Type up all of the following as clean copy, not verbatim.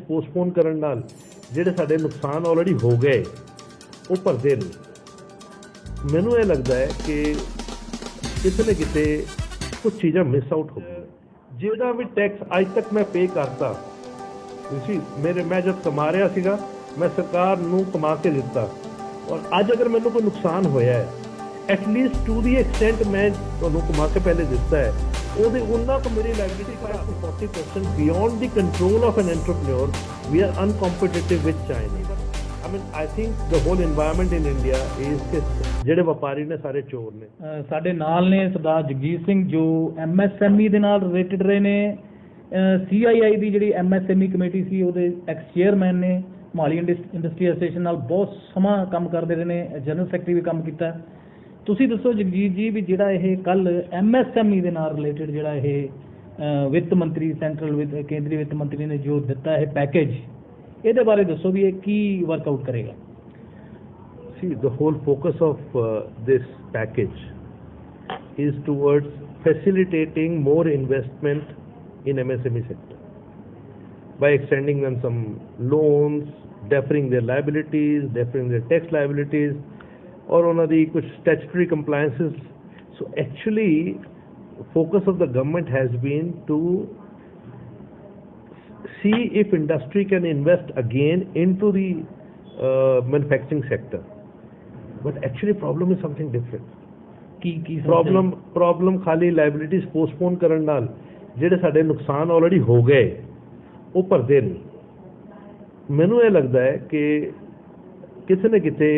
Postpone ਕਰਨ ਨਾਲ ਜਿਹੜੇ ਸਾਡੇ ਨੁਕਸਾਨ ਆਲਰੇਡੀ ਹੋ ਗਏ ਉਹ ਭਰਦੇ ਨਹੀਂ। ਮੈਨੂੰ ਇਹ ਲੱਗਦਾ ਹੈ ਕਿ ਕਿਤੇ ਨਾ ਕਿਤੇ ਕੁਝ ਚੀਜ਼ਾਂ ਮਿਸ ਆਊਟ ਹੋ ਗਈਆਂ। ਜਿਹੜਾ ਵੀ ਟੈਕਸ ਅੱਜ ਤੱਕ ਮੈਂ ਪੇ ਕਰਤਾ ਤੁਸੀਂ ਮੈਂ ਜਦ ਕਮਾ ਰਿਹਾ ਸੀਗਾ ਮੈਂ ਸਰਕਾਰ ਨੂੰ ਕਮਾ ਕੇ ਦਿੱਤਾ ਔਰ ਅੱਜ ਅਗਰ ਮੈਨੂੰ ਕੋਈ ਨੁਕਸਾਨ ਹੋਇਆ ਹੈ ਐਟਲੀਸਟ ਟੂ ਦੀ ਐਕਸਟੈਂਟ ਮੈਂ ਤੁਹਾਨੂੰ ਕਮਾ ਕੇ ਪਹਿਲੇ ਦਿੱਤਾ ਹੈ ਉਹਦੇ ਉਹਨਾਂ ਕੁ ਮੇਰੀ liability 5 to 40% beyond the control of an entrepreneur, we are uncompetitive with China. I mean, I think the whole environment in India is कि ਜਿਹੜੇ ਵਪਾਰੀ ਨੇ ਸਾਰੇ ਚੋਰ ਨੇ। ਸਾਡੇ ਨਾਲ ਨੇ ਸਰਦਾਰ ਜਗਜੀਤ ਸਿੰਘ ਜੋ MSME ਦੇ ਨਾਲ ਰਿਲੇਟਡ ਰਹੇ ਨੇ। CII ਦੀ ਜਿਹੜੀ MSME ਕਮੇਟੀ ਸੀ ਉਹਦੇ ਐਕਸ ਚੇਅਰਮੈਨ ਨੇ। ਮੋਹਾਲੀ ਇੰਡਸਟਰੀ ਐਸੋਸੀਏਸ਼ਨ ਨਾਲ ਬਹੁਤ ਸਮਾਂ ਕੰਮ ਕਰਦੇ ਰਹੇ ਨੇ, ਜਨਰਲ ਸੈਕਟਰੀ ਵੀ ਕੰਮ ਕੀਤਾ। ਤੁਸੀਂ ਦੱਸੋ ਜਗਜੀਤ ਜੀ ਵੀ ਜਿਹੜਾ ਇਹ ਕੱਲ MSME ਦੇ ਨਾਲ ਰਿਲੇਟਡ ਜਿਹੜਾ ਇਹ ਵਿੱਤ ਮੰਤਰੀ ਕੇਂਦਰੀ ਵਿੱਤ ਮੰਤਰੀ ਨੇ ਜੋ ਦਿੱਤਾ ਇਹ ਪੈਕੇਜ ਇਹਦੇ ਬਾਰੇ ਦੱਸੋ ਵੀ ਇਹ ਕੀ ਵਰਕਆਊਟ ਕਰੇਗਾ। See, the whole focus of this package is towards facilitating more investment in MSME sector by extending them some loans, deferring their liabilities, deferring their tax liabilities, or on the statutory compliances. So actually focus of the government has been to see if industry can invest again into the manufacturing sector, but actually problem is something different. Ki problem ਖਾਲੀ liabilities postpone ਕਰਨ ਨਾਲ ਜਿਹੜੇ ਸਾਡੇ ਨੁਕਸਾਨ already ਹੋ ਗਏ ਉਹ ਭਰਦੇ ਨਹੀਂ। ਮੈਨੂੰ ਇਹ ਲੱਗਦਾ ਹੈ ਕਿ ਕਿਤੇ ਨਾ ਕਿਤੇ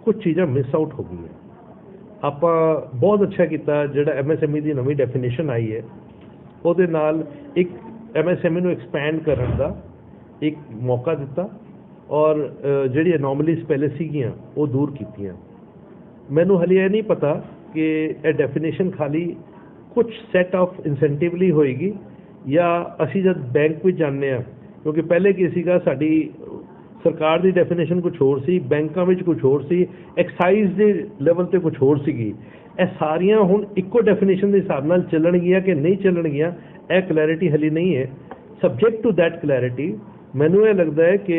ਕੁਝ ਚੀਜ਼ਾਂ ਮਿਸ ਆਊਟ ਹੋ ਗਈਆਂ। ਆਪਾਂ ਬਹੁਤ ਅੱਛਾ ਕੀਤਾ ਜਿਹੜਾ MSME ਦੀ ਨਵੀਂ ਡੈਫੀਨੇਸ਼ਨ ਆਈ ਹੈ ਉਹਦੇ ਨਾਲ ਇੱਕ MSME ਨੂੰ ਐਕਸਪੈਂਡ ਕਰਨ ਦਾ ਇੱਕ ਮੌਕਾ ਦਿੱਤਾ ਔਰ ਜਿਹੜੀ ਅਨੋਮਲੀਜ਼ ਪਹਿਲੇ ਸੀਗੀਆਂ ਉਹ ਦੂਰ ਕੀਤੀਆਂ। ਮੈਨੂੰ ਹਾਲੇ ਇਹ ਨਹੀਂ ਪਤਾ ਕਿ ਇਹ ਡੈਫੀਨੇਸ਼ਨ ਖਾਲੀ ਕੁਝ ਸੈਟ ਆਫ ਇਨਸੈਂਟਿਵ ਲਈ ਹੋਏਗੀ ਜਾਂ ਅਸੀਂ ਜਦ ਬੈਂਕ ਵਿੱਚ ਜਾਂਦੇ ਹਾਂ ਕਿਉਂਕਿ ਪਹਿਲੇ ਕੀ ਸੀਗਾ ਸਾਡੀ ਸਰਕਾਰ ਦੀ ਡੈਫੀਨੇਸ਼ਨ ਕੁਝ ਹੋਰ ਸੀ, ਬੈਂਕਾਂ ਵਿੱਚ ਕੁਝ ਹੋਰ ਸੀ, ਐਕਸਾਈਜ਼ ਦੇ ਲੈਵਲ 'ਤੇ ਕੁਝ ਹੋਰ ਸੀਗੀ। ਇਹ ਸਾਰੀਆਂ ਹੁਣ ਇੱਕੋ ਡੈਫੀਨੇਸ਼ਨ ਦੇ ਹਿਸਾਬ ਨਾਲ ਚੱਲਣਗੀਆਂ ਕਿ ਨਹੀਂ ਚੱਲਣਗੀਆਂ ਇਹ ਕਲੈਰਿਟੀ ਹਾਲੇ ਨਹੀਂ ਹੈ। ਸਬਜੈਕਟ ਟੂ ਦੈਟ ਕਲੈਰਿਟੀ ਮੈਨੂੰ ਇਹ ਲੱਗਦਾ ਹੈ ਕਿ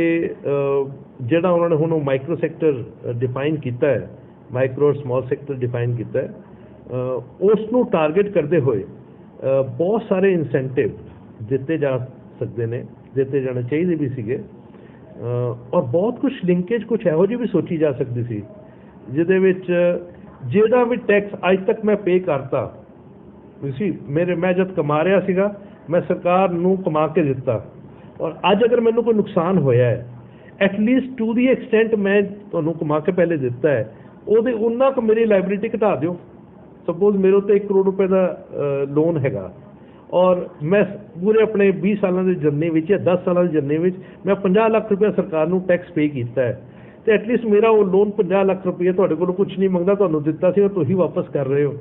ਜਿਹੜਾ ਉਹਨਾਂ ਨੇ ਹੁਣ ਉਹ ਮਾਈਕਰੋ ਸੈਕਟਰ ਡਿਫਾਈਨ ਕੀਤਾ ਹੈ, ਮਾਈਕਰੋ ਔਰ ਸਮਾਲ ਸੈਕਟਰ ਡਿਫਾਈਨ ਕੀਤਾ ਹੈ, ਉਸ ਨੂੰ ਟਾਰਗੇਟ ਕਰਦੇ ਹੋਏ ਬਹੁਤ ਸਾਰੇ ਇਨਸੈਂਟਿਵ ਦਿੱਤੇ ਜਾ ਸਕਦੇ ਨੇ, ਦਿੱਤੇ ਜਾਣੇ ਚਾਹੀਦੇ ਵੀ ਸੀਗੇ ਔਰ ਬਹੁਤ ਕੁਛ ਲਿੰਕੇਜ ਕੁਛ ਇਹੋ ਜਿਹੀ ਵੀ ਸੋਚੀ ਜਾ ਸਕਦੀ ਸੀ ਜਿਹਦੇ ਵਿੱਚ ਜਿਹੜਾ ਵੀ ਟੈਕਸ ਅੱਜ ਤੱਕ ਮੈਂ ਪੇ ਕਰਤਾ ਤੁਸੀਂ ਮੈਂ ਜਦ ਕਮਾ ਰਿਹਾ ਸੀਗਾ ਮੈਂ ਸਰਕਾਰ ਨੂੰ ਕਮਾ ਕੇ ਦਿੱਤਾ ਔਰ ਅੱਜ ਅਗਰ ਮੈਨੂੰ ਕੋਈ ਨੁਕਸਾਨ ਹੋਇਆ ਹੈ ਐਟਲੀਸਟ ਟੂ ਦੀ ਐਕਸਟੈਂਟ ਮੈਂ ਤੁਹਾਨੂੰ ਕਮਾ ਕੇ ਪਹਿਲੇ ਦਿੱਤਾ ਹੈ ਉਹਦੇ ਉਹਨਾਂ ਕੁ ਮੇਰੀ ਲਾਇਬਿਲਿਟੀ ਘਟਾ ਦਿਓ। ਸਪੋਜ਼ ਮੇਰੇ ਉੱਤੇ 1 ਕਰੋੜ ਰੁਪਏ ਦਾ ਲੋਨ ਹੈਗਾ ਔਰ ਮੈਂ ਪੂਰੇ ਆਪਣੇ 20 ਸਾਲਾਂ ਦੇ ਜਰਨੀ ਵਿੱਚ ਜਾਂ 10 ਸਾਲਾਂ ਦੀ ਜਰਨੀ ਵਿੱਚ ਮੈਂ 50 ਲੱਖ ਰੁਪਏ ਸਰਕਾਰ ਨੂੰ ਟੈਕਸ ਪੇ ਕੀਤਾ ਹੈ ਤੇ ਐਟਲੀਸਟ ਮੇਰਾ ਉਹ ਲੋਨ 50 ਲੱਖ ਰੁਪਏ ਤੁਹਾਡੇ ਕੋਲੋਂ ਕੁਝ ਨਹੀਂ ਮੰਗਦਾ, ਤੁਹਾਨੂੰ ਦਿੱਤਾ ਸੀ ਔਰ ਤੁਸੀਂ ਵਾਪਸ ਕਰ ਰਹੇ ਹੋ,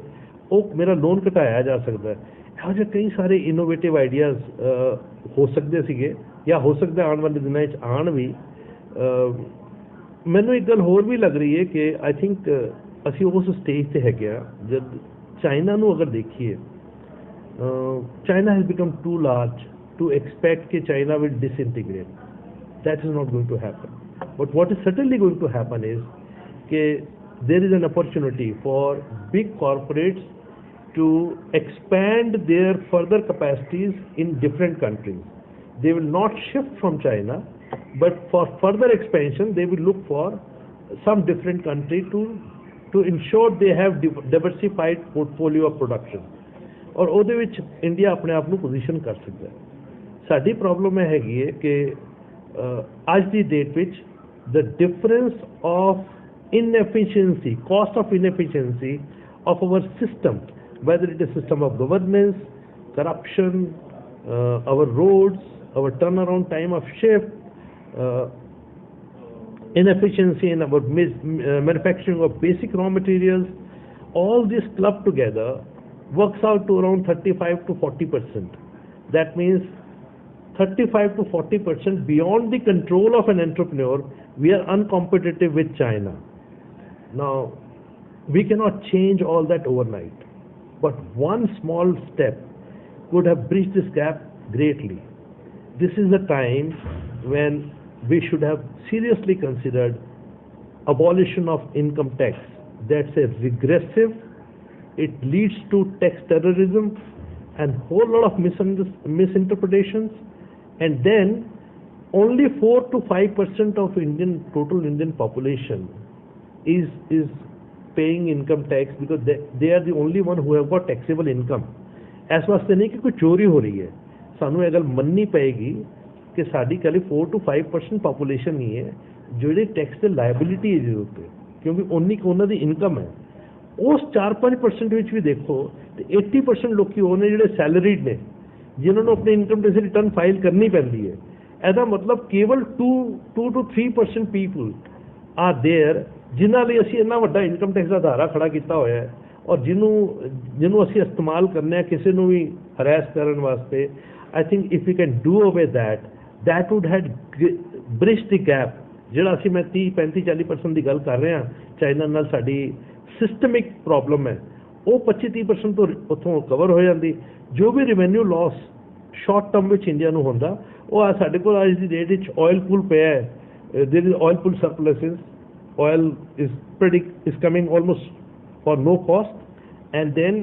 ਉਹ ਮੇਰਾ ਲੋਨ ਘਟਾਇਆ ਜਾ ਸਕਦਾ ਹੈ। ਇਹੋ ਜਿਹੇ ਕਈ ਸਾਰੇ ਇਨੋਵੇਟਿਵ ਆਈਡੀਆਜ਼ ਹੋ ਸਕਦੇ ਸੀਗੇ ਜਾਂ ਹੋ ਸਕਦਾ ਆਉਣ ਵਾਲੇ ਦਿਨਾਂ ਵਿੱਚ ਆਉਣ ਵੀ। ਮੈਨੂੰ ਇੱਕ ਗੱਲ ਹੋਰ ਵੀ ਲੱਗ ਰਹੀ ਹੈ ਕਿ ਆਈ ਥਿੰਕ ਅਸੀਂ ਉਸ ਸਟੇਜ 'ਤੇ ਹੈਗੇ ਹਾਂ ਜਦ ਚਾਈਨਾ ਨੂੰ ਅਗਰ ਦੇਖੀਏ China has become too large to expect that China will disintegrate. That is not going to happen. But what is certainly going to happen is that there is an opportunity for big corporates to expand their further capacities in different countries. They will not shift from China, but for further expansion, they will look for some different country to ensure they have diversified portfolio of production. ਔਰ ਉਹਦੇ ਵਿੱਚ India ਆਪਣੇ ਆਪ ਨੂੰ position ਕਰ ਸਕਦਾ ਹੈ। ਸਾਡੀ ਪ੍ਰੋਬਲਮ ਇਹ ਹੈਗੀ ਹੈ ਕਿ ਅੱਜ ਦੀ ਡੇਟ ਵਿੱਚ the difference of inefficiency, cost of inefficiency of our system, whether it is system of governance, corruption, our roads, our turnaround time of shift, inefficiency in our manufacturing of basic raw materials, all this clubbed together works out to around 35 to 40%. That means 35 to 40% beyond the control of an entrepreneur, we are uncompetitive with China. Now, we cannot change all that overnight, but one small step could have bridged this gap greatly. this is the time when we should have seriously considered abolition of income tax. That's a regressive, it leads to tax terrorism and whole lot of misinterpretations, and then only 4 to 5% of total Indian population is paying income tax because they are the only one who have got taxable income. ਇਸ ਵਾਸਤੇ ਨਹੀਂ ਕਿ ਕੋਈ ਚੋਰੀ ਹੋ ਰਹੀ ਹੈ, ਸਾਨੂੰ ਇਹ ਗੱਲ ਮੰਨਣੀ ਪਏਗੀ ਕਿ ਸਾਡੀ ਕੱਲ੍ਹ 4 to 5% ਪਾਪੂਲੇਸ਼ਨ ਹੀ ਹੈ ਜਿਹੜੀ ਟੈਕਸ ਤੇ ਲਾਇਬਿਲਿਟੀ ਹੈ ਜਿਹਦੇ ਉੱਤੇ, ਕਿਉਂਕਿ ਉਨੀ ਕੁ ਉਹਨਾਂ ਦੀ ਇਨਕਮ ਹੈ। ਉਸ 4-5% ਵਿੱਚ ਵੀ ਦੇਖੋ ਤੇ 80% ਲੋਕੀ ਉਹ ਨੇ ਜਿਹੜੇ ਸੈਲਰੀਡ ਨੇ, ਜਿਨ੍ਹਾਂ ਨੂੰ ਆਪਣੀ ਇਨਕਮ ਟੈਕਸ ਰਿਟਰਨ ਫਾਈਲ ਕਰਨੀ ਪੈਂਦੀ ਹੈ। ਇਹਦਾ ਮਤਲਬ ਕੇਵਲ 2 to 3% ਪੀਪਲ ਆਰ ਦੇਅਰ ਜਿਨ੍ਹਾਂ ਲਈ ਅਸੀਂ ਇੰਨਾ ਵੱਡਾ ਇਨਕਮ ਟੈਕਸ ਦਾ ਧਾਰਾ ਖੜਾ ਕੀਤਾ ਹੋਇਆ ਹੈ, ਔਰ ਜਿਹਨੂੰ ਅਸੀਂ ਇਸਤੇਮਾਲ ਕਰਨੇ ਆ ਕਿਸੇ ਨੂੰ ਵੀ ਹਰੈਸ ਕਰਨ ਵਾਸਤੇ। I think if you can do ਅਵੇ that would have bridged the gap ਜਿਹੜਾ ਅਸੀਂ ਮੈਂ 30-35-40% ਦੀ ਗੱਲ ਕਰ ਰਿਹਾ ਚਾਈਨਾ ਨਾਲ ਸਾਡੀ ਸਿਸਟਮਿਕ ਪ੍ਰੋਬਲਮ ਹੈ, ਉਹ 25-30% ਤੋਂ ਉੱਥੋਂ ਕਵਰ ਹੋ ਜਾਂਦੀ। ਜੋ ਵੀ ਰੈਵਨਿਊ ਲਾਸ ਸ਼ਾਰਟ ਟਰਮ ਵਿੱਚ ਇੰਡੀਆ ਨੂੰ ਹੁੰਦਾ, ਉਹ ਸਾਡੇ ਕੋਲ ਅੱਜ ਦੀ ਡੇਟ ਵਿੱਚ ਆਇਲ ਪੂਲ ਪਿਆ ਹੈ, there is oil pool surpluses, oil is coming almost for no cost, and then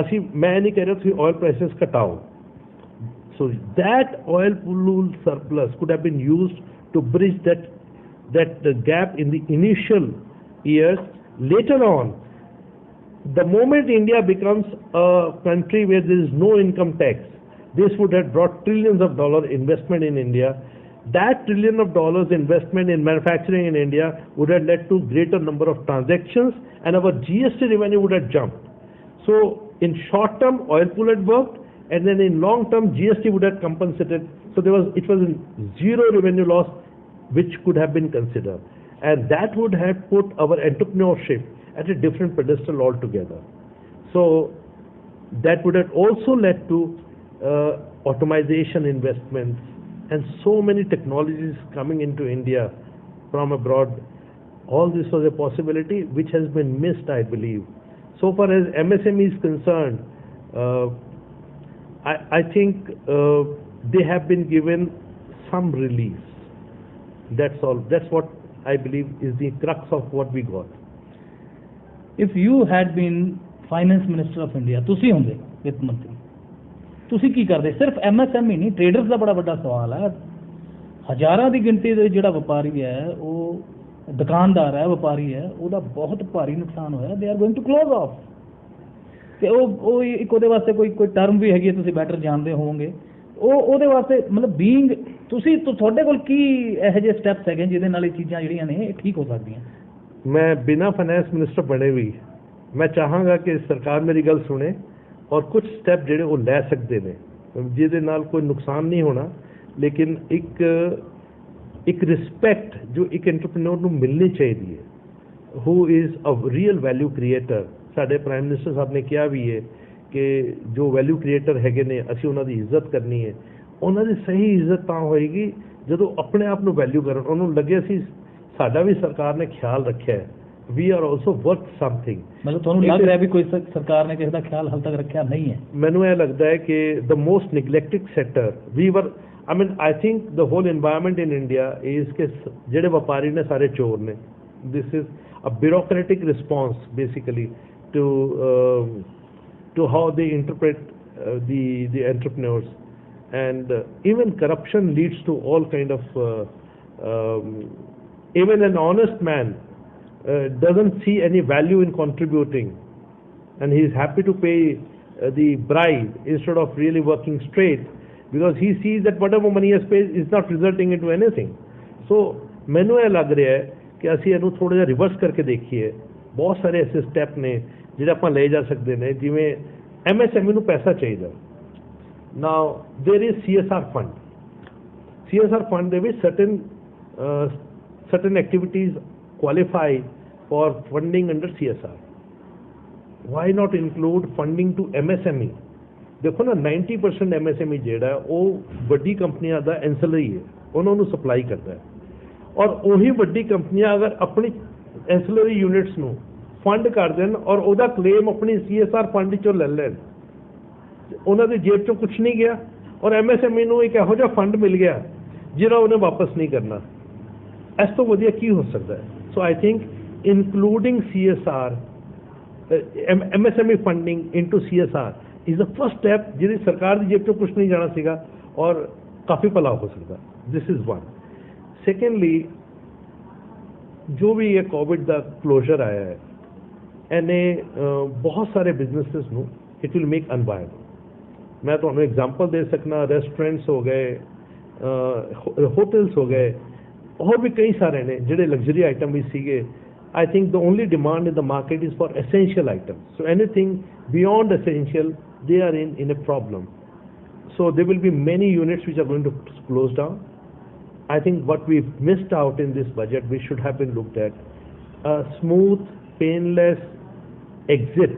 ਅਸੀਂ ਮੈਂ ਨਹੀਂ ਕਹਿ ਰਿਹਾ ਤੁਸੀਂ oil prices ਘਟਾਓ। So that oil pool surplus could have been used to bridge that gap in the initial years. Later on, the moment India becomes a country where there is no income tax, this would have brought trillions of dollars investment in India. That $1 trillion investment in manufacturing in India would have led to greater number of transactions, and our GST revenue would have jumped. So in short term, oil pool had worked, and then in long term, GST would have compensated. So it was zero revenue loss, which could have been considered, and that would have put our entrepreneurship at a different pedestal altogether. So that would have also led to automation investments and so many technologies coming into India from abroad. All this was a possibility which has been missed, I believe. So far as MSME is concerned, I think they have been given some relief. That's all. That's what I believe is the crux of what we got. If you had been finance minister of India, ਤੁਸੀਂ ਹੁੰਦੇ ਵਿੱਤ ਮੰਤਰੀ, ਤੁਸੀਂ ਕੀ ਕਰਦੇ? ਸਿਰਫ MSME ਨਹੀਂ, traders ਦਾ ਬੜਾ ਵੱਡਾ ਸਵਾਲ ਹੈ। ਹਜ਼ਾਰਾਂ ਦੀ ਗਿਣਤੀ ਦੇ ਜਿਹੜਾ ਵਪਾਰੀ ਹੈ, ਉਹ ਦੁਕਾਨਦਾਰ ਹੈ, ਵਪਾਰੀ ਹੈ, ਉਹਦਾ ਬਹੁਤ ਭਾਰੀ ਨੁਕਸਾਨ ਹੋਇਆ। They are going to close off. ਤੇ ਉਹ ਇੱਕ ਉਹਦੇ ਵਾਸਤੇ ਕੋਈ ਟਰਮ ਵੀ ਹੈਗੀ ਹੈ, ਤੁਸੀਂ ਬੈਟਰ ਜਾਣਦੇ ਹੋਵੋਗੇ। ਉਹਦੇ ਵਾਸਤੇ ਮਤਲਬ ਬੀਇੰਗ ਤੁਸੀਂ ਤੁਹਾਡੇ ਕੋਲ ਕੀ ਇਹੋ ਜਿਹੇ ਸਟੈਪਸ ਹੈਗੇ ਜਿਹਦੇ ਨਾਲ ਇਹ ਚੀਜ਼ਾਂ ਜਿਹੜੀਆਂ ਨੇ ਇਹ ਠੀਕ ਹੋ ਸਕਦੀਆਂ? ਮੈਂ ਬਿਨਾਂ ਫਾਈਨੈਂਸ ਮਿਨਿਸਟਰ ਬਣੇ ਵੀ ਮੈਂ ਚਾਹਾਂਗਾ ਕਿ ਸਰਕਾਰ ਮੇਰੀ ਗੱਲ ਸੁਣੇ ਔਰ ਕੁਝ ਸਟੈਪ ਜਿਹੜੇ ਉਹ ਲੈ ਸਕਦੇ ਨੇ ਜਿਹਦੇ ਨਾਲ ਕੋਈ ਨੁਕਸਾਨ ਨਹੀਂ ਹੋਣਾ, ਲੇਕਿਨ ਇੱਕ ਰਿਸਪੈਕਟ ਜੋ ਇੱਕ ਐਂਟਰਪ੍ਰੀਨਿਓਰ ਨੂੰ ਮਿਲਣੀ ਚਾਹੀਦੀ ਹੈ, who is a real value creator. ਸਾਡੇ ਪ੍ਰਾਈਮ ਮਿਨਿਸਟਰ ਸਾਹਿਬ ਨੇ ਕਿਹਾ ਵੀ ਹੈ ਕਿ ਜੋ ਵੈਲਿਊ ਕ੍ਰੀਏਟਰ ਹੈਗੇ ਨੇ ਅਸੀਂ ਉਹਨਾਂ ਦੀ ਇੱਜ਼ਤ ਕਰਨੀ ਹੈ। ਉਹਨਾਂ ਦੀ ਸਹੀ ਇੱਜ਼ਤ ਤਾਂ ਹੋਏਗੀ ਜਦੋਂ ਆਪਣੇ ਆਪ ਨੂੰ ਵੈਲਿਊ ਕਰਨ, ਉਹਨੂੰ ਲੱਗੇ ਅਸੀਂ ਸਾਡਾ ਵੀ ਸਰਕਾਰ ਨੇ ਖਿਆਲ ਰੱਖਿਆ ਹੈ, we are also worth something. ਮਤਲਬ ਤੁਹਾਨੂੰ ਲੱਗ ਰਿਹਾ ਵੀ ਕੋਈ ਸਰਕਾਰ ਨੇ ਕਿਸੇ ਦਾ ਖਿਆਲ ਹਾਲ ਤੱਕ ਰੱਖਿਆ ਨਹੀਂ ਹੈ? ਮੈਨੂੰ ਇਹ ਲੱਗਦਾ ਹੈ ਕਿ ਦ ਮੋਸਟ ਨਿਗਲੈਕਟਿਡ ਸੈਕਟਰ ਵੀ ਵਰ I think the whole environment in India is ਕਿ ਜਿਹੜੇ ਵਪਾਰੀ ਨੇ ਸਾਰੇ ਚੋਰ ਨੇ। This is a bureaucratic response basically to how they interpret the entrepreneurs, and even corruption leads to all kind of even an honest man doesn't see any value in contributing, and he is happy to pay the bribe instead of really working straight, because he sees that whatever money he has paid is not resulting into anything. So ਮੈਨੂੰ ਇਹ ਲੱਗ ਰਿਹਾ ਹੈ ਕਿ ਅਸੀਂ ਇਹਨੂੰ ਥੋੜ੍ਹਾ ਜਿਹਾ ਰਿਵਰਸ ਕਰਕੇ ਦੇਖੀਏ। ਬਹੁਤ ਸਾਰੇ ਐਸੇ ਸਟੈਪ ਨੇ ਜਿਹੜੇ ਆਪਾਂ ਲਏ ਜਾ ਸਕਦੇ ਨੇ, ਜਿਵੇਂ MSME ਨੂੰ ਪੈਸਾ ਚਾਹੀਦਾ। Now there is CSR fund. CSR fund ਦੇ ਵਿੱਚ certain activities qualify for funding under CSR. Why not include funding to MSME? ਦੇਖੋ ਨਾ 90% MSME ਜਿਹੜਾ ਉਹ ਵੱਡੀ ਕੰਪਨੀਆਂ ਦਾ ਐਂਸਲਰੀ ਹੈ, ਉਹਨਾਂ ਨੂੰ ਸਪਲਾਈ ਕਰਦਾ ਹੈ, ਔਰ ਉਹੀ ਵੱਡੀ ਕੰਪਨੀਆਂ ਅਗਰ ਆਪਣੀ ਐਂਸਲਰੀ ਯੂਨਿਟਸ ਨੂੰ ਫੰਡ ਕਰ ਦੇਣ ਔਰ ਉਹਦਾ ਕਲੇਮ ਆਪਣੀ CSR ਫੰਡ 'ਚੋਂ ਲੈ ਲੈਣ, ਉਹਨਾਂ ਦੀ ਜੇਬ 'ਚੋਂ ਕੁਛ ਨਹੀਂ ਗਿਆ ਔਰ MSME ਨੂੰ ਇੱਕ ਇਹੋ ਜਿਹਾ ਫੰਡ ਮਿਲ ਗਿਆ ਜਿਹੜਾ ਉਹਨੇ ਵਾਪਸ ਨਹੀਂ ਕਰਨਾ। ਇਸ ਤੋਂ ਵਧੀਆ ਕੀ ਹੋ ਸਕਦਾ ਹੈ? So I think including CSR, MSME funding into CSR is the first step, ਜਿਹਦੀ ਸਰਕਾਰ ਦੀ ਜੇਬ 'ਚੋਂ ਕੁਛ ਨਹੀਂ ਜਾਣਾ ਸੀਗਾ ਔਰ ਕਾਫੀ ਭਲਾ ਹੋ ਸਕਦਾ। This is one. ਸੈਕੰਡਲੀ, ਜੋ ਵੀ ਇਹ ਕੋਵਿਡ ਦਾ ਕਲੋਜ਼ਰ ਆਇਆ ਹੈ, ਇਹਨੇ ਬਹੁਤ ਸਾਰੇ ਬਿਜ਼ਨਸਿਸ ਨੂੰ ਇਟ ਵਿਲ ਮੇਕ ਅਨਵਾਇਬਲ। ਮੈਂ ਤੁਹਾਨੂੰ ਐਗਜ਼ਾਮਪਲ ਦੇ ਸਕਣਾ, ਰੈਸਟੋਰੈਂਟਸ ਹੋ ਗਏ, ਹੋਟਲਸ ਹੋ ਗਏ, ਹੋਰ ਵੀ ਕਈ ਸਾਰੇ ਨੇ ਜਿਹੜੇ ਲਗਜ਼ਰੀ ਆਈਟਮ ਵੀ ਸੀਗੇ। I think the only demand in the market is for essential items. So anything beyond essential, they are in a problem. So there will be many units which are going to close down. I think what we've missed out in this budget, we should have been looked at a smooth, painless exit,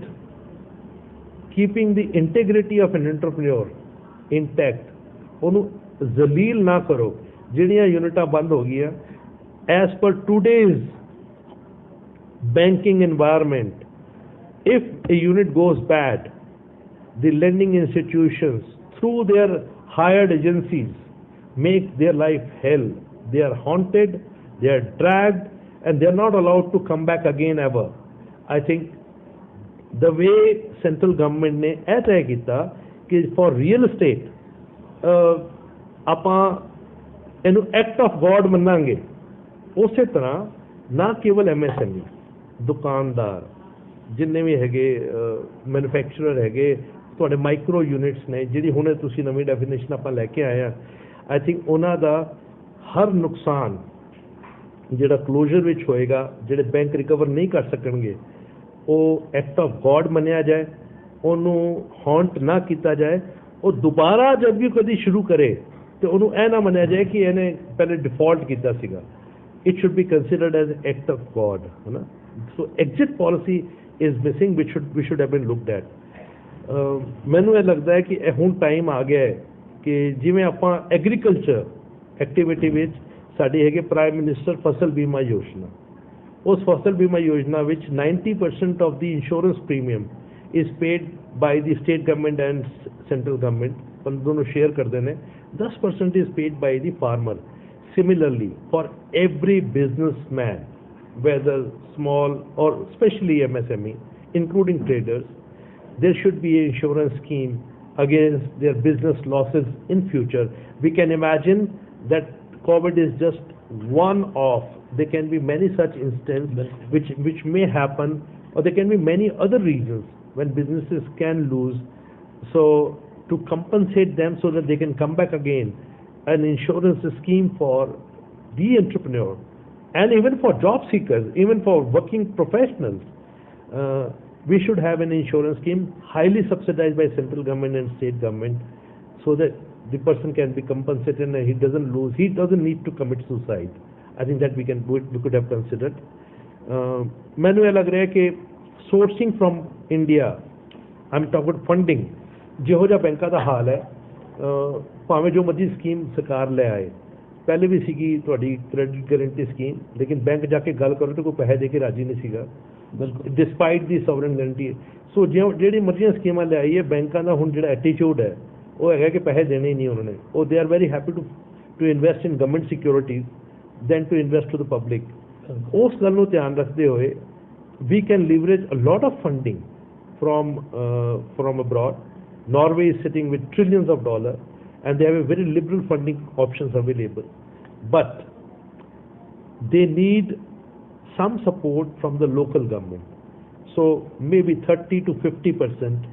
keeping the integrity of an entrepreneur intact. ਉਹਨੂੰ ਜ਼ਲੀਲ ਨਾ ਕਰੋ। ਜਿਹੜੀਆਂ ਯੂਨਿਟਾਂ ਬੰਦ ਹੋ ਗਈਆਂ, as per today's banking environment, if a unit goes bad, the lending institutions through their hired agencies make their life hell. They are haunted, they are dragged, and they are not allowed to come back again ever. I think the way central government ने ਇਹ ਤੈਅ ਕੀਤਾ ਕਿ for real estate ਆਪਾਂ ਇਹਨੂੰ act of God ਮੰਨਾਂਗੇ, ਉਸੇ ਤਰ੍ਹਾਂ ਨਾ ਕੇਵਲ MSME, ਦੁਕਾਨਦਾਰ ਜਿੰਨੇ ਵੀ ਹੈਗੇ, ਮੈਨੂਫੈਕਚਰਰ ਹੈਗੇ, ਤੁਹਾਡੇ ਮਾਈਕਰੋ ਯੂਨਿਟਸ ਨੇ, ਜਿਹੜੀ ਹੁਣੇ ਤੁਸੀਂ ਨਵੀਂ ਡੈਫੀਨੇਸ਼ਨ ਆਪਾਂ ਲੈ ਕੇ ਆਏ ਆ, ਆਈ ਥਿੰਕ ਉਹਨਾਂ ਦਾ ਹਰ ਨੁਕਸਾਨ ਜਿਹੜਾ ਕਲੋਜ਼ਰ ਵਿੱਚ ਹੋਏਗਾ, ਜਿਹੜੇ ਬੈਂਕ ਰਿਕਵਰ ਨਹੀਂ ਕਰ ਸਕਣਗੇ, ਉਹ ਐਕਟ ਆਫ ਗੋਡ ਮੰਨਿਆ ਜਾਏ, ਉਹਨੂੰ ਹੌਂਟ ਨਾ ਕੀਤਾ ਜਾਏ। ਉਹ ਦੁਬਾਰਾ ਜਦ ਵੀ ਕਦੀ ਸ਼ੁਰੂ ਕਰੇ ਤੇ ਉਹਨੂੰ ਇਹ ਨਾ ਮੰਨਿਆ ਜਾਏ ਕਿ ਇਹਨੇ ਪਹਿਲੇ ਡਿਫਾਲਟ ਕੀਤਾ ਸੀਗਾ। It should be considered as act of God, ਹੈ ਨਾ। So exit policy is missing which we should have been looked at. ਮੈਨੂੰ ਇਹ ਲੱਗਦਾ ਹੈ ਕਿ ਇਹ ਹੁਣ ਟਾਈਮ ਆ ਗਿਆ ਹੈ ਕਿ ਜਿਵੇਂ ਆਪਾਂ ਐਗਰੀਕਲਚਰ ਐਕਟੀਵਿਟੀ ਵਿੱਚ ਸਾਡੀ ਹੈਗੇ ਪ੍ਰਾਈਮ ਮਿਨਿਸਟਰ ਫਸਲ ਬੀਮਾ ਯੋਜਨਾ, ਉਸ ਫਸਲ ਬੀਮਾ ਯੋਜਨਾ ਵਿੱਚ 90% of the insurance premium is paid by the state government and central government, ਦੋਨੋਂ ਸ਼ੇਅਰ ਕਰਦੇ ਨੇ। 10% is paid by the farmer. Similarly, for every businessman, whether small or especially MSME, including traders, there should be an insurance scheme against their business losses in future. We can imagine that COVID is just one of, there can be many such instances which may happen, or there can be many other reasons when businesses can lose. So to compensate them so that they can come back again, an insurance scheme for the entrepreneur and even for job seekers, even for working professionals, we should have an insurance scheme highly subsidized by central government and state government so that the person can be compensated and he doesn't lose, he doesn't need to commit suicide. I think that we could have considered. ਮੈਨੂੰ ਇਹ ਲੱਗ ਰਿਹਾ ਕਿ sourcing from India, I'm talking about funding, ਜਿਹੋ ਜਿਹਾ ਬੈਂਕਾਂ ਦਾ ਹਾਲ ਹੈ, ਭਾਵੇਂ ਜੋ ਮਰਜ਼ੀ ਸਕੀਮ ਸਰਕਾਰ ਲੈ ਆਏ, ਪਹਿਲੇ ਵੀ ਸੀਗੀ ਤੁਹਾਡੀ ਕ੍ਰੈਡਿਟ ਗਾਰੰਟੀ ਸਕੀਮ, ਲੇਕਿਨ ਬੈਂਕ ਜਾ ਕੇ ਗੱਲ ਕਰੋ ਤਾਂ ਕੋਈ ਪੈਸੇ ਦੇ ਕੇ ਰਾਜੀ ਨਹੀਂ ਸੀਗਾ, ਡਿਸਪਾਈਟ ਦੀ ਸੋਵਰਨ ਗਾਰੰਟੀ। ਸੋ ਜਿਹੜੀ ਮਰਜ਼ੀਆਂ ਸਕੀਮਾਂ ਲਿਆਈ ਹੈ, ਬੈਂਕਾਂ ਦਾ ਹੁਣ ਜਿਹੜਾ ਐਟੀਟਿਊਡ ਹੈ ਉਹ ਹੈਗਾ ਕਿ ਪੈਸੇ ਦੇਣੇ ਹੀ ਨਹੀਂ ਉਹਨਾਂ ਨੇ। ਉਹ they are very happy to invest in government securities than to invest to the public. ਉਸ ਗੱਲ ਨੂੰ ਧਿਆਨ ਰੱਖਦੇ ਹੋਏ we can leverage a lot of funding from abroad. Norway is sitting with trillions of dollars and they have a very liberal funding options available, but they need some support from the local government. So maybe 30 to 50%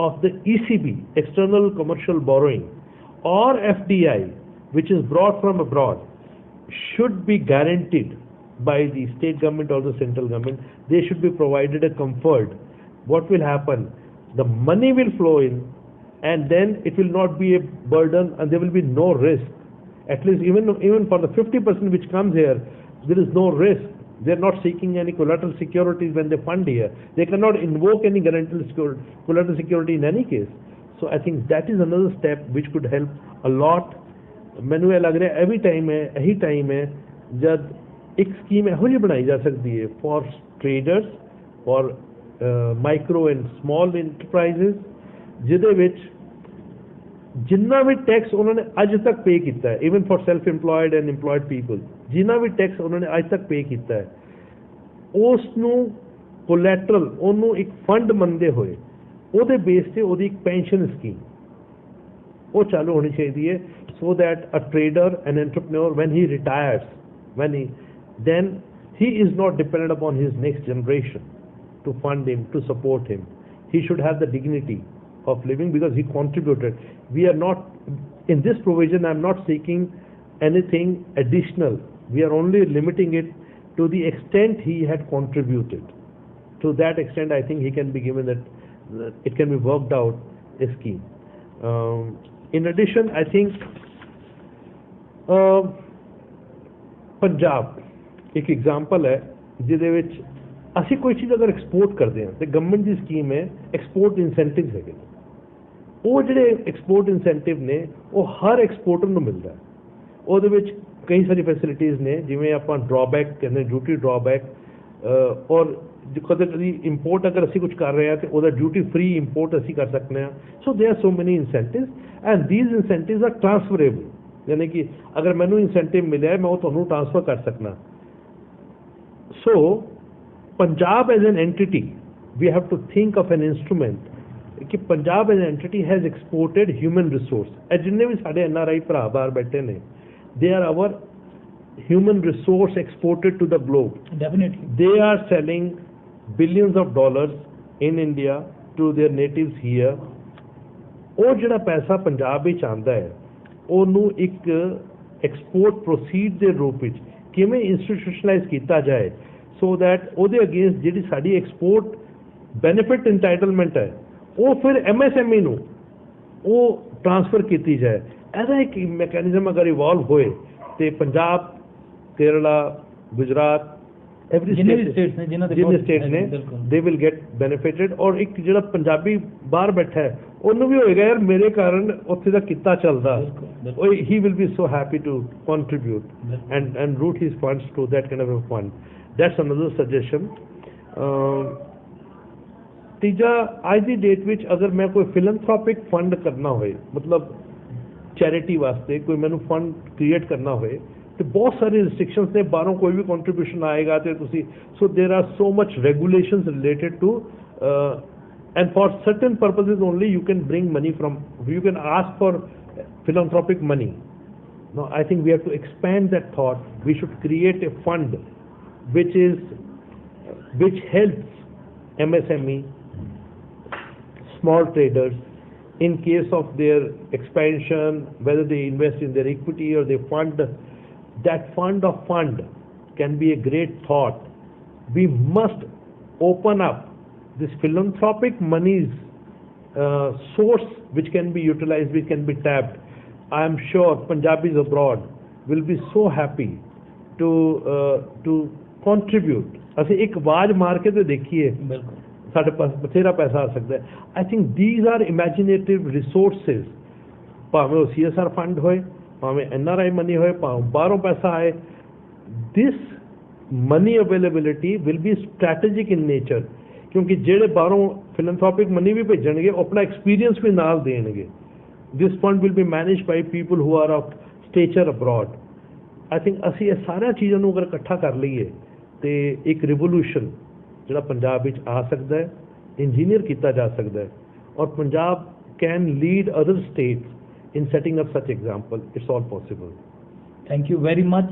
of the ECB, external commercial borrowing, or FDI, which is brought from abroad, should be guaranteed by the state government or the central government. They should be provided a comfort. What will happen? The money will flow in and then it will not be a burden and there will be no risk. At least even for the 50% which comes here, there is no risk. They are not seeking any collateral securities when they fund here. They cannot invoke any collateral security in any case. So I think that is another step which could help a lot. ਮੈਨੂੰ ਇਹ ਲੱਗ ਰਿਹਾ ਇਹੀ time ਹੈ ਜਦ ਇੱਕ scheme ਇਹੋ ਜਿਹੀ ਬਣਾਈ ਜਾ ਸਕਦੀ ਹੈ for traders, for micro and small enterprises, ਜਿਹਦੇ ਵਿੱਚ ਜਿੰਨਾ ਵੀ ਟੈਕਸ ਉਹਨਾਂ ਨੇ ਅੱਜ ਤੱਕ ਪੇ ਕੀਤਾ ਹੈ, even for self employed and employed people, ਜਿੰਨਾ ਵੀ ਟੈਕਸ ਉਹਨਾਂ ਨੇ ਅੱਜ ਤੱਕ ਪੇ ਕੀਤਾ ਹੈ, ਉਸ ਨੂੰ ਕੋਲੈਟਰਲ, ਉਹਨੂੰ ਇੱਕ ਫੰਡ ਮੰਨਦੇ ਹੋਏ ਉਹਦੇ ਬੇਸ ਤੇ ਉਹਦੀ ਇੱਕ ਪੈਨਸ਼ਨ ਸਕੀਮ ਉਹ ਚਾਲੂ ਹੋਣੀ ਚਾਹੀਦੀ ਹੈ, so that a trader, an entrepreneur, when he retires, then he is not dependent upon his next generation to fund him, to support him. He should have the dignity of living because he contributed. We are not, in this provision, I am not seeking anything additional. We are only limiting it to the extent he had contributed. To that extent, I think he can be given that, it can be worked out a scheme. In addition, I think Punjab ਇੱਕ example ਹੈ ਜਿਹਦੇ ਵਿੱਚ ਅਸੀਂ ਕੋਈ ਚੀਜ਼ ਅਗਰ export ਕਰਦੇ ਹਾਂ ਤੇ ਗਵਰਨਮੈਂਟ ਦੀ ਸਕੀਮ ਹੈ ਐਕਸਪੋਰਟ ਇਨਸੈਂਟਿਵਸ ਹੈਗੇ, ਉਹ ਜਿਹੜੇ ਐਕਸਪੋਰਟ ਇਨਸੈਂਟਿਵ ਨੇ ਉਹ ਹਰ ਐਕਸਪੋਰਟਰ ਨੂੰ ਮਿਲਦਾ ਹੈ। ਉਹਦੇ ਵਿੱਚ ਕਈ ਸਾਰੀ ਫੈਸਿਲਿਟੀਜ਼ ਨੇ, ਜਿਵੇਂ ਆਪਾਂ ਡਰਾਬੈਕ ਕਹਿੰਦੇ, ਡਿਊਟੀ ਡਰਾਬੈਕ, ਔਰ ਕਦੇ ਕਦੀ ਇੰਪੋਰਟ ਅਗਰ ਅਸੀਂ ਕੁਝ ਕਰ ਰਹੇ ਹਾਂ ਤੇ ਉਹਦਾ ਡਿਊਟੀ ਫ੍ਰੀ ਇੰਪੋਰਟ ਅਸੀਂ ਕਰ ਸਕਦੇ ਹਾਂ। So there are so many incentives and these incentives are transferable, यानी कि अगर मैनू इंसेंटिव मिले मैं वो तुहानू ट्रांसफर कर सकना। So Punjab as an entity, we have to think of an instrument कि Punjab as an entity has exported human resource. जिन्ने भी साढ़े NRI भरा बाहर बैठे ने, they are our human resource exported to the globe. Definitely. They are selling billions of dollars in India to their natives here. ਉਹ ਜਿਹੜਾ ਪੈਸਾ ਪੰਜਾਬ ਵਿੱਚ ਆਉਂਦਾ ਹੈ ਉਹਨੂੰ ਇੱਕ ਐਕਸਪੋਰਟ ਪ੍ਰੋਸੀਡ ਦੇ ਰੂਪ ਵਿੱਚ ਕਿਵੇਂ ਇੰਸਟੀਟਿਊਸ਼ਨਲਾਈਜ਼ ਕੀਤਾ ਜਾਏ, ਸੋ ਦੈਟ ਉਹਦੇ ਅਗੇਂਸਟ ਜਿਹੜੀ ਸਾਡੀ ਐਕਸਪੋਰਟ ਬੈਨੀਫਿਟ ਇੰਟਾਈਟਲਮੈਂਟ ਹੈ ਉਹ ਫਿਰ MSME ਨੂੰ ਉਹ ਟ੍ਰਾਂਸਫਰ ਕੀਤੀ ਜਾਏ। ਇਹਦਾ ਇੱਕ ਮੈਕੈਨਿਜ਼ਮ ਅਗਰ ਇਵੋਲਵ ਹੋਏ ਤੇ ਪੰਜਾਬ, केरला, गुजरात, every जिन्ने स्टेट ने they will get benefited। और एक ਜਿਹੜਾ ਪੰਜਾਬੀ ਬਾਹਰ ਬੈਠਾ ਹੈ ਉਹਨੂੰ ਵੀ ਹੋਏਗਾ ਯਾਰ ਮੇਰੇ ਕਾਰਨ ਉੱਥੇ ਦਾ ਕਿੱਤਾ ਚੱਲਦਾ, he will be so happy to contribute and route his funds to that kind of a fund. That's another suggestion. ਤੀਜਾ, ਅੱਜ ਦੀ ਡੇਟ ਵਿੱਚ ਅਗਰ ਮੈਂ ਕੋਈ ਫਿਲੈਂਥ੍ਰੋਪਿਕ ਫੰਡ ਕਰਨਾ ਹੋਏ, ਮਤਲਬ ਚੈਰਿਟੀ ਵਾਸਤੇ ਕੋਈ ਮੈਨੂੰ ਫੰਡ ਕ੍ਰੀਏਟ ਕਰਨਾ ਹੋਏ ਤੇ ਬਹੁਤ ਸਾਰੇ ਰਿਸਟ੍ਰਿਕਸ਼ਨਸ ਨੇ, ਬਾਹਰੋਂ ਕੋਈ ਵੀ ਕੰਟਰੀਬਿਊਸ਼ਨ ਆਏਗਾ ਤੇ ਤੁਸੀਂ, so there are so much regulations related to and for certain purposes only you can bring money from, you can ask for philanthropic money. Now I think we have to expand that thought. We should create a fund which helps MSME, small traders, in case of their expansion, whether they invest in their equity or they fund. That fund of fund can be a great thought. We must open up this philanthropic money's source which can be utilized, which can be tapped. I am sure Punjabis abroad will be so happy to contribute. ਅਸੀਂ ਇੱਕ ਆਵਾਜ਼ ਮਾਰ ਕੇ ਤੇ ਦੇਖੀਏ, ਸਾਡੇ ਪਾਸ ਬਥੇਰਾ ਪੈਸਾ ਆ ਸਕਦਾ ਹੈ। I think these are imaginative resources, ਭਾਵੇਂ ਉਹ CSR ਫੰਡ ਹੋਏ, ਭਾਵੇਂ NRI ਮਨੀ ਹੋਏ, ਭਾਵੇਂ ਬਾਹਰੋਂ ਪੈਸਾ ਆਏ, this money availability will be strategic in nature, ਕਿਉਂਕਿ ਜਿਹੜੇ ਬਾਹਰੋਂ ਫਿਲੈਂਥ੍ਰੋਪਿਕ ਮਨੀ ਵੀ ਭੇਜਣਗੇ ਉਹ ਆਪਣਾ ਐਕਸਪੀਰੀਅੰਸ ਵੀ ਨਾਲ ਦੇਣਗੇ। this fund will be managed by people who are of stature abroad. I think ਅਸੀਂ ਇਹ ਸਾਰੀਆਂ ਚੀਜ਼ਾਂ ਨੂੰ ਅਗਰ ਇਕੱਠਾ ਕਰ ਲਈਏ ਤੇ ਇੱਕ ਰਿਵੋਲੂਸ਼ਨ ਜਿਹੜਾ ਪੰਜਾਬ ਵਿੱਚ ਆ ਸਕਦਾ ਹੈ, ਇੰਜੀਨੀਅਰ ਕੀਤਾ ਜਾ ਸਕਦਾ ਹੈ, ਔਰ Punjab can lead other states in setting up such example. It's all possible. Thank you very much.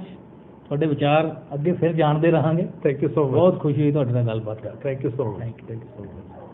ਤੁਹਾਡੇ ਵਿਚਾਰ ਅੱਗੇ ਫਿਰ ਜਾਣਦੇ ਰਹਾਂਗੇ। Thank you so much. ਬਹੁਤ ਖੁਸ਼ੀ ਹੋਈ ਤੁਹਾਡੇ ਨਾਲ ਗੱਲਬਾਤ ਕਰਕੇ। Thank you so much. Thank you. Thank you so much.